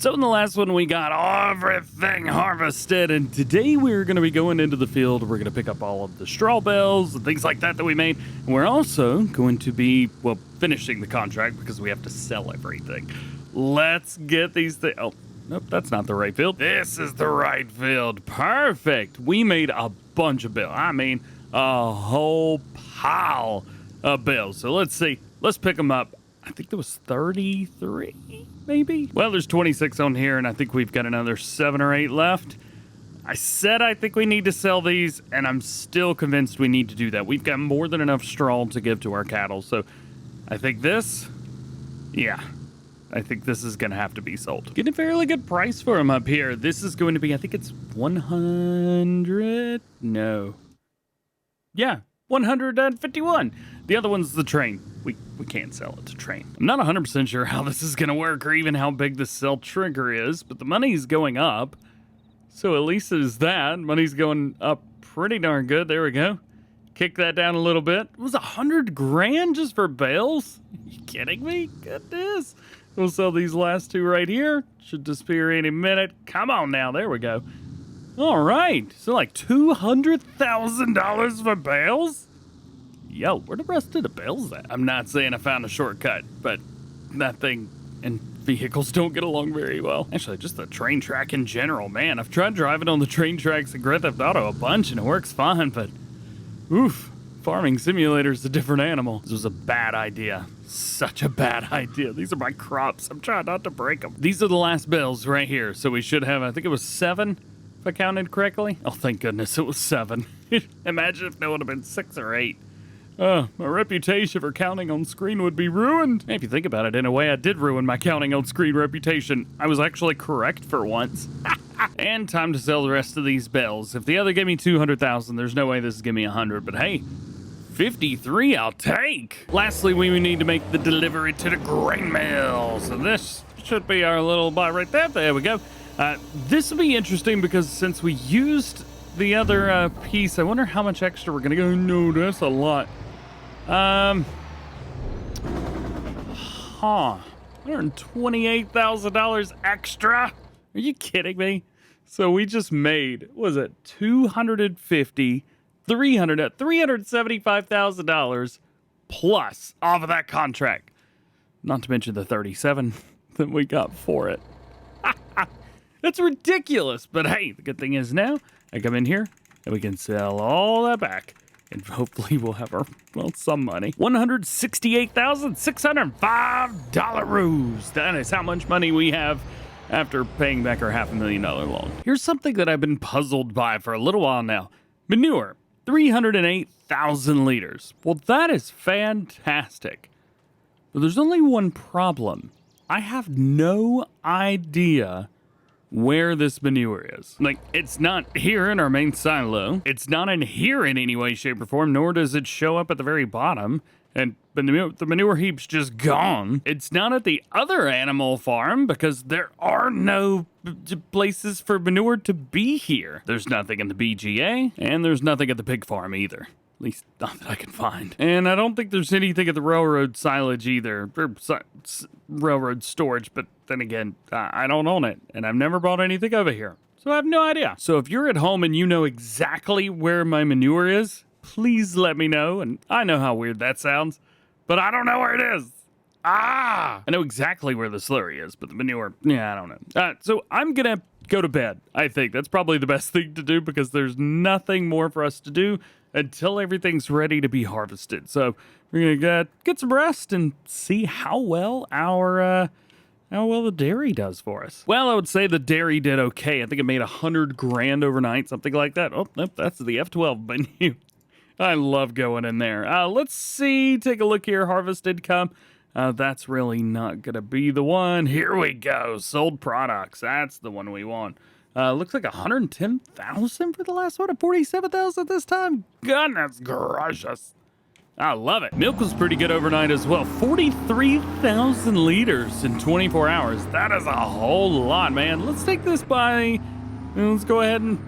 So in the last one, we got everything harvested, and today we're going to be going into the field. We're going to pick up all of the straw bales and things like that we made. And we're also going to be, well, finishing the contract because we have to sell everything. Let's get these things. Oh, nope, that's not the right field. This is the right field. Perfect. We made a bunch of bales. I mean, a whole pile of bales. So let's see. Let's pick them up. I think there was 33, maybe? Well, there's 26 on here, and I think we've got another 7 or 8 left. I said I think we need to sell these, and I'm still convinced we need to do that. We've got more than enough straw to give to our cattle, so I think this, yeah, I think this is going to have to be sold. Getting a fairly good price for them up here. This is going to be, I think it's 100, no. Yeah, 151. The other one's the train. We can't sell it to train. I'm not 100% sure how this is going to work or even how big the sell trigger is, but the money's going up. So at least it is that. Money's going up pretty darn good. There we go. Kick that down a little bit. It was 100 grand just for bales? Are you kidding me? Goodness. We'll sell these last 2 right here. Should disappear any minute. Come on now. There we go. All right. So like $200,000 for bales? Yo, where the rest of the bales at? I'm not saying I found a shortcut, but that thing and vehicles don't get along very well. Actually, just the train track in general, man. I've tried driving on the train tracks in Grand Theft Auto a bunch, and it works fine, but oof, farming simulator is a different animal. This was a bad idea. Such a bad idea. These are my crops. I'm trying not to break them. These are the last bales right here, so we should have, I think it was 7, if I counted correctly. Oh, thank goodness it was 7. Imagine if there would have been 6 or 8. My reputation for counting on screen would be ruined. If you think about it, in a way, I did ruin my counting on screen reputation. I was actually correct for once. And time to sell the rest of these bales. If the other gave me 200,000, there's no way this is giving me 100, but hey, 53 I'll take. Lastly, we need to make the delivery to the grain mill. So this should be our little buy right there. There we go. This will be interesting because since we used the other piece, I wonder how much extra we're gonna go. No, that's a lot. $128,000 extra? Are you kidding me? So we just made, what was it, $375,000 plus off of that contract. Not to mention the 37 that we got for it. That's ridiculous. But hey, the good thing is now I come in here and we can sell all that back. And hopefully we'll have our, well, some money. $168,605. That is how much money we have after paying back our $500,000 loan. Here's something that I've been puzzled by for a little while now. Manure, 308,000 liters. Well, that is fantastic. But there's only one problem. I have no idea where this manure is. Like, it's not here in our main silo. It's not in here in any way, shape, or form, nor does it show up at the very bottom. And the manure heap's just gone. It's not at the other animal farm because there are no places for manure to be here. There's nothing in the BGA, and there's nothing at the pig farm either. At least not that I can find. And I don't think there's anything at the railroad silage either, or railroad storage, but then again, I don't own it, and I've never brought anything over here, so I have no idea. So if you're at home and you know exactly where my manure is, please let me know. And I know how weird that sounds, but I don't know where it is. I know exactly where the slurry is, but the manure, yeah, I don't know. So I'm gonna go to bed. I think that's probably the best thing to do because there's nothing more for us to do until everything's ready to be harvested. So we're gonna get some rest and see how well the dairy does for us. Well, I would say the dairy did okay. I think it made 100 grand overnight, something like that. Oh, nope, that's the F12 menu. I love going in there. Let's see, take a look here, harvest income. That's really not gonna be the one. Here we go, sold products. That's the one we want. Looks like 110,000 for the last one, and 47,000 this time. Goodness gracious. I love it. Milk was pretty good overnight as well. 43,000 liters in 24 hours. That is a whole lot, man. Let's take this by, let's go ahead and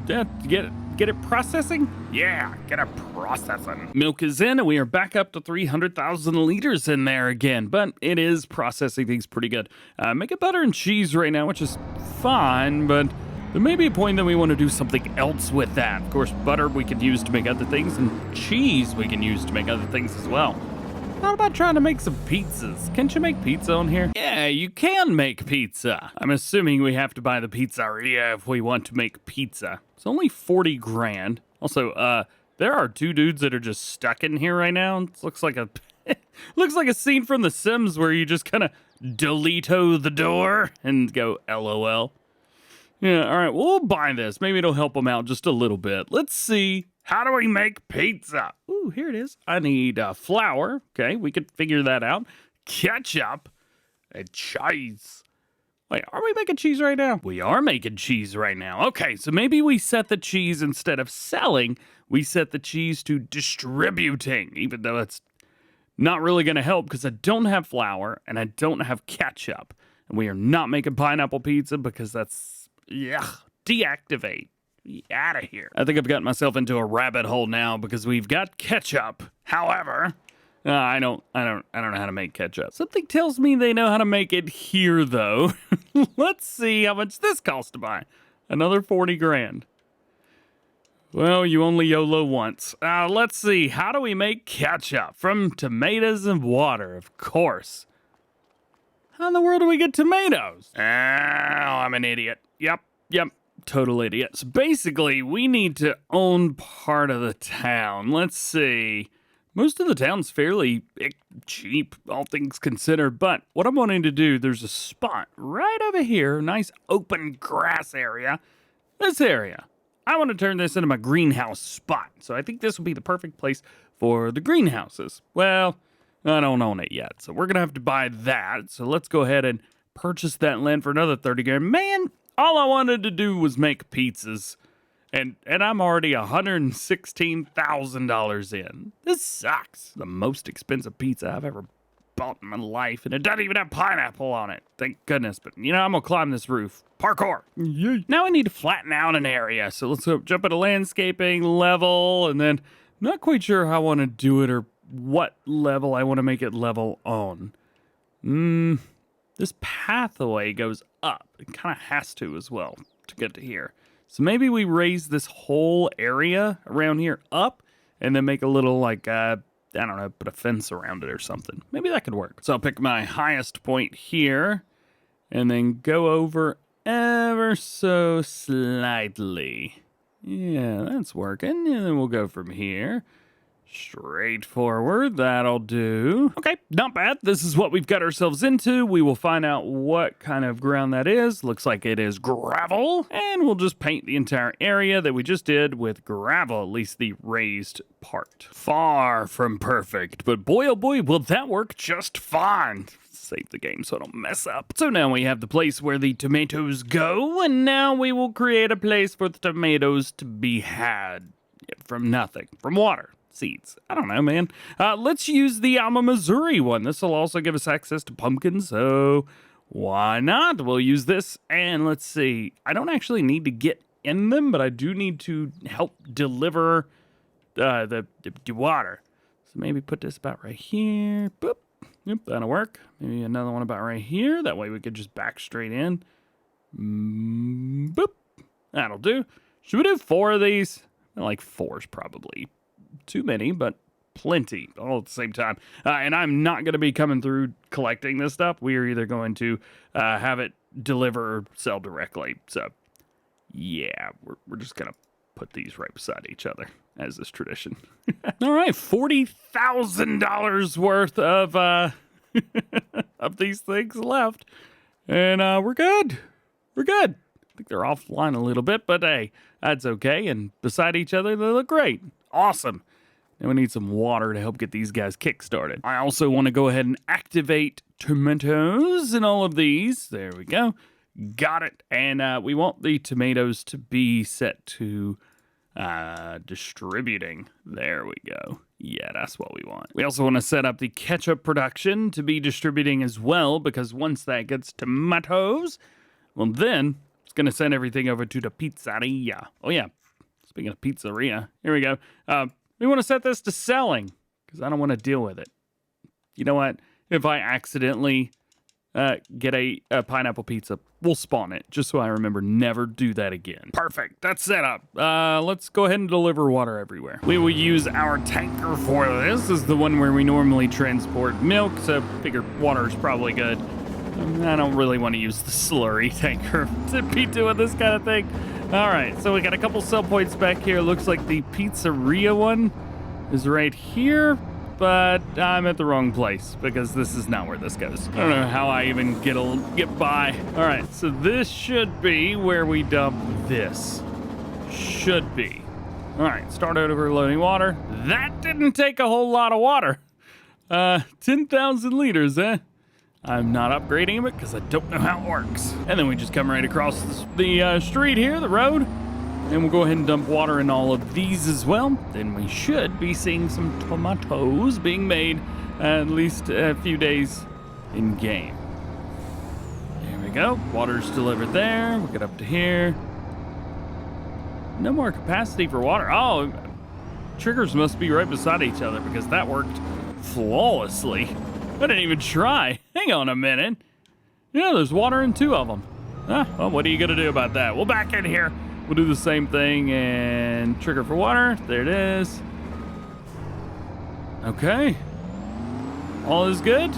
get get it processing? Yeah, get it processing. Milk is in, and we are back up to 300,000 liters in there again, but it is processing things pretty good. Making butter and cheese right now, which is fine, but there may be a point that we want to do something else with that. Of course, butter we could use to make other things, and cheese we can use to make other things as well. How about trying to make some pizzas? Can't you make pizza on here? Yeah, you can make pizza. I'm assuming we have to buy the pizzeria if we want to make pizza. It's only 40 grand. Also, there are two dudes that are just stuck in here right now. It looks like a looks like a scene from The Sims where you just kind of delete-o the door and go LOL. Yeah, all right, we'll buy this. Maybe it'll help them out just a little bit. Let's see. How do we make pizza? Ooh, here it is. I need flour. Okay, we could figure that out. Ketchup and cheese. Wait, are we making cheese right now? We are making cheese right now. Okay, so maybe we set the cheese, instead of selling, we set the cheese to distributing, even though it's not really going to help because I don't have flour and I don't have ketchup. And we are not making pineapple pizza because that's, deactivate. Out of here. I think I've gotten myself into a rabbit hole now because we've got ketchup. However, I don't know how to make ketchup. Something tells me they know how to make it here, though. Let's see how much this costs to buy. Another 40 grand. Well, you only YOLO once. Let's see. How do we make ketchup? From tomatoes and water, of course. How in the world do we get tomatoes? Oh, I'm an idiot. Yep. Total idiot. So basically, we need to own part of the town. Let's see. Most of the town's fairly cheap, all things considered, but what I'm wanting to do, there's a spot right over here, nice open grass area. This area. I want to turn this into my greenhouse spot, so I think this will be the perfect place for the greenhouses. Well, I don't own it yet, so we're going to have to buy that. So let's go ahead and purchase that land for another 30 grand. Man, all I wanted to do was make pizzas, and I'm already $116,000 in. This sucks. The most expensive pizza I've ever bought in my life, and it doesn't even have pineapple on it. Thank goodness. But, I'm going to climb this roof. Parkour. Yay. Now I need to flatten out an area, so let's go jump into landscaping level, and then I'm not quite sure how I want to do it or what level I want to make it level on. This pathway goes up. It kind of has to as well to get to here. So maybe we raise this whole area around here up and then make a little put a fence around it or something. Maybe that could work. So I'll pick my highest point here and then go over ever so slightly. Yeah, that's working. And then we'll go from here. Straightforward, that'll do. Okay, not bad. This is what we've got ourselves into. We will find out what kind of ground that is. Looks like it is gravel. And we'll just paint the entire area that we just did with gravel, at least the raised part. Far from perfect, but boy, oh boy, will that work just fine. Save the game so I don't mess up. So now we have the place where the tomatoes go, and now we will create a place for the tomatoes to be had from nothing, from water. Seeds. I don't know, man. Let's use the Alma, Missouri one. This will also give us access to pumpkins, so why not? We'll use this, and let's see. I don't actually need to get in them, but I do need to help deliver the water. So maybe put this about right here. Boop. Yep, that'll work. Maybe another one about right here. That way we could just back straight in. Boop. That'll do. Should we do 4 of these? I like 4's probably too many, but plenty all at the same time. And I'm not going to be coming through collecting this stuff. We are either going to have it deliver or sell directly. So, yeah, we're just going to put these right beside each other, as is tradition. All right, $40,000 worth of of these things left. And we're good. We're good. I think they're offline a little bit, but hey, that's okay. And beside each other, they look great. Awesome. Now we need some water to help get these guys kick-started. I also want to go ahead and activate tomatoes in all of these. There we go. Got it. And we want the tomatoes to be set to distributing. There we go. Yeah, that's what we want. We also want to set up the ketchup production to be distributing as well, because once that gets tomatoes, well then, it's going to send everything over to the pizzeria. Oh yeah. speaking of pizzeria, here we go. We want to set this to selling because I don't want to deal with it. You know what? If I accidentally get a pineapple pizza, we'll spawn it just so I remember never do that again. Perfect. That's set up. Let's go ahead and deliver water everywhere. We will use our tanker for this. This is the one where we normally transport milk, so figure water is probably good. I don't really want to use the slurry tanker to be doing this kind of thing. All right, so we got a couple sell points back here. Looks like the pizzeria one is right here, but I'm at the wrong place because this is not where this goes. I don't know how I even get by. All right, so this should be where we dump this. Should be. All right, start overloading water. That didn't take a whole lot of water. 10,000 liters, eh? I'm not upgrading it because I don't know how it works. And then we just come right across the street here, the road, and we'll go ahead and dump water in all of these as well. Then we should be seeing some tomatoes being made at least a few days in game. There we go. Water's delivered there. We'll get up to here. No more capacity for water. Oh, triggers must be right beside each other because that worked flawlessly. I didn't even try. Hang on a minute. Yeah, there's water in two of them. Well, what are you going to do about that? We'll back in here. We'll do the same thing and trigger for water. There it is. Okay. All is good.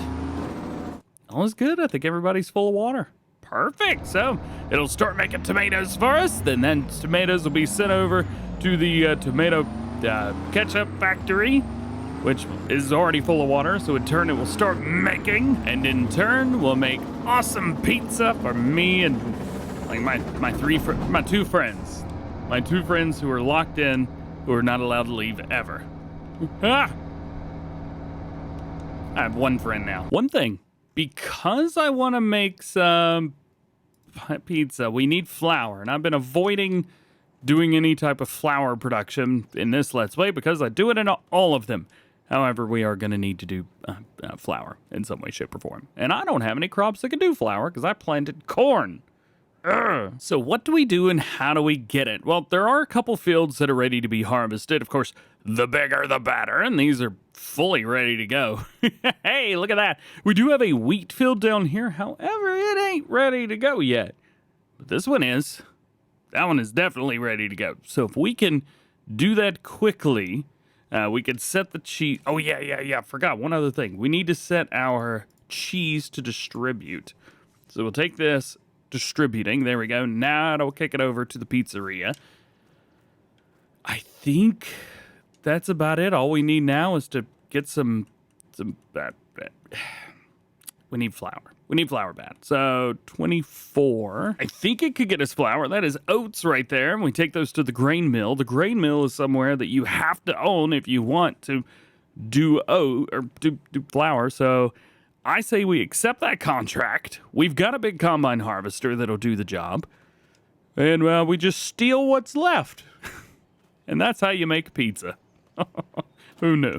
All is good. I think everybody's full of water. Perfect. So it'll start making tomatoes for us. Then tomatoes will be sent over to the tomato ketchup factory, which is already full of water, so in turn it will start making, and in turn we'll make awesome pizza for me and like my two friends who are locked in, who are not allowed to leave ever. I have one friend now. One thing, because I want to make some pizza, we need flour, and I've been avoiding doing any type of flour production in this Let's Play because I do it in all of them. However, we are going to need to do flour in some way, shape, or form. And I don't have any crops that can do flour because I planted corn. Ugh. So what do we do and how do we get it? Well, there are a couple fields that are ready to be harvested. Of course, the bigger the better, and these are fully ready to go. Hey, look at that. We do have a wheat field down here. However, it ain't ready to go yet. But this one is. That one is definitely ready to go. So if we can do that quickly, we could set the cheese. Oh, yeah. Forgot one other thing. We need to set our cheese to distribute. So we'll take this, distributing. There we go. Now it'll kick it over to the pizzeria. I think that's about it. All we need now is to get some we need flour. We need flour bad. So 24. I think it could get us flour. That is oats right there. And we take those to the grain mill. The grain mill is somewhere that you have to own if you want to do oat or do flour. So I say we accept that contract. We've got a big combine harvester that'll do the job. And we just steal what's left. And that's how you make pizza. Who knew?